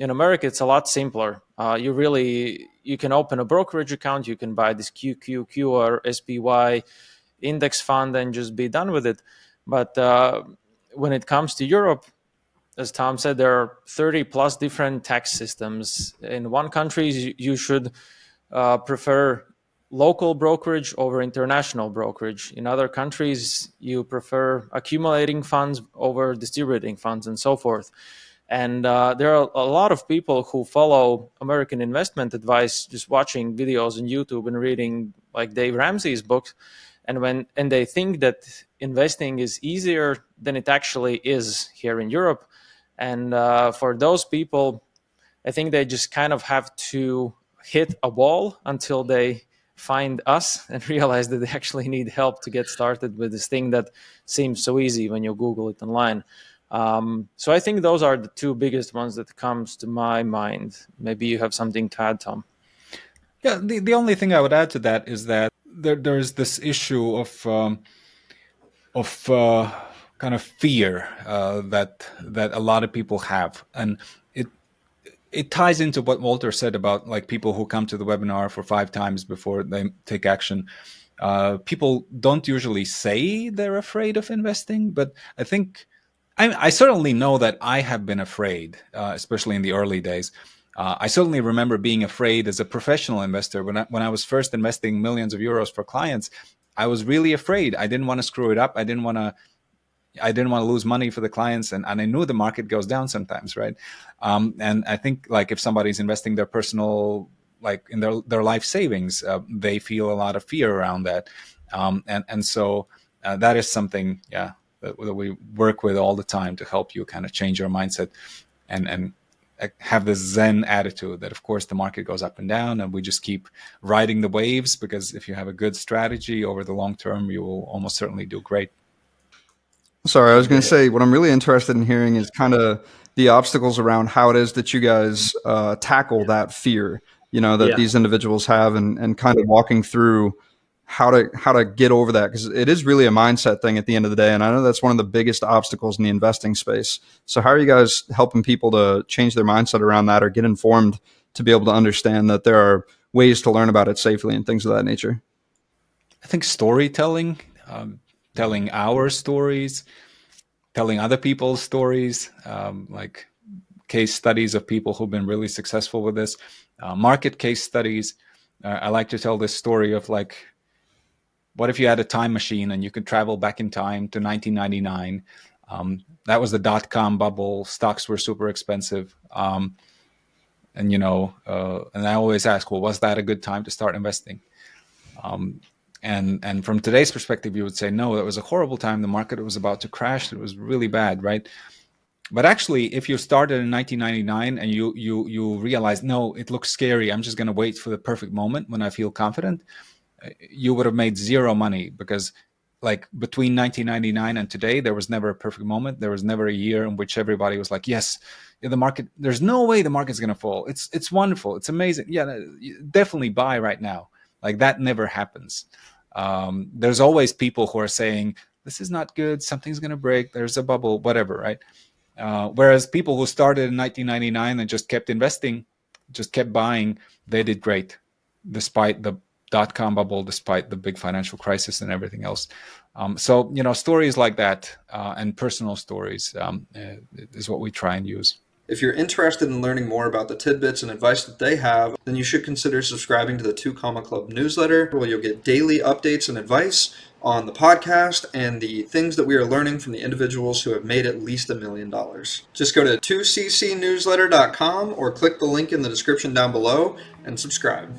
in America, it's a lot simpler. You can open a brokerage account, you can buy this QQQ or SPY index fund and just be done with it. But when it comes to Europe, as Tom said, there are 30 plus different tax systems. In one country, you should prefer local brokerage over international brokerage. In other countries, you prefer accumulating funds over distributing funds and so forth. And there are a lot of people who follow American investment advice just watching videos on YouTube and reading like Dave Ramsey's books. And they think that investing is easier than it actually is here in Europe. And for those people, I think they just kind of have to hit a wall until they find us and realize that they actually need help to get started with this thing that seems so easy when you Google it online. So I think those are the two biggest ones that comes to my mind. Maybe you have something to add, Tom. Yeah, the only thing I would add to that is that there's this issue of kind of fear that a lot of people have, and it ties into what Walter said about like people who come to the webinar for 5 times before they take action. People don't usually say they're afraid of investing, but I think I certainly know that I have been afraid, especially in the early days. I certainly remember being afraid as a professional investor when I was first investing millions of euros for clients. I was really afraid. I didn't want to screw it up. I didn't want to lose money for the clients, and I knew the market goes down sometimes, right? And I think like if somebody's investing their personal, like in their life savings, they feel a lot of fear around that, and so that is something, yeah, that we work with all the time to help you kind of change your mindset and have this Zen attitude that, of course, the market goes up and down, and we just keep riding the waves, because if you have a good strategy over the long term, you will almost certainly do great. Sorry, I was going to say, what I'm really interested in hearing is kind of the obstacles around how it is that you guys tackle that fear, that these individuals have, and kind of walking through how to get over that, because it is really a mindset thing at the end of the day. And I know that's one of the biggest obstacles in the investing space. So how are you guys helping people to change their mindset around that, or get informed to be able to understand that there are ways to learn about it safely and things of that nature? I think storytelling, telling our stories, telling other people's stories, like case studies of people who've been really successful with this, market case studies. I like to tell this story of like, what if you had a time machine and you could travel back in time to 1999? That was the dot-com bubble. Stocks were super expensive. And I always ask, well, was that a good time to start investing? And from today's perspective, you would say, no, that was a horrible time. The market was about to crash. It was really bad, right? But actually, if you started in 1999 and you realize, no, it looks scary, I'm just going to wait for the perfect moment when I feel confident, you would have made zero money, because like between 1999 and today, there was never a perfect moment. There was never a year in which everybody was like, yes, the market, there's no way the market's going to fall. It's wonderful. It's amazing. Yeah, definitely buy right now. Like that never happens. There's always people who are saying, this is not good. Something's going to break. There's a bubble, whatever, right? Whereas people who started in 1999 and just kept investing, just kept buying, they did great, despite the dot-com bubble, despite the big financial crisis and everything else. So, stories like that and personal stories is what we try and use. If you're interested in learning more about the tidbits and advice that they have, then you should consider subscribing to the 2 Comma Club newsletter, where you'll get daily updates and advice on the podcast and the things that we are learning from the individuals who have made at least $1 million. Just go to 2ccnewsletter.com or click the link in the description down below and subscribe.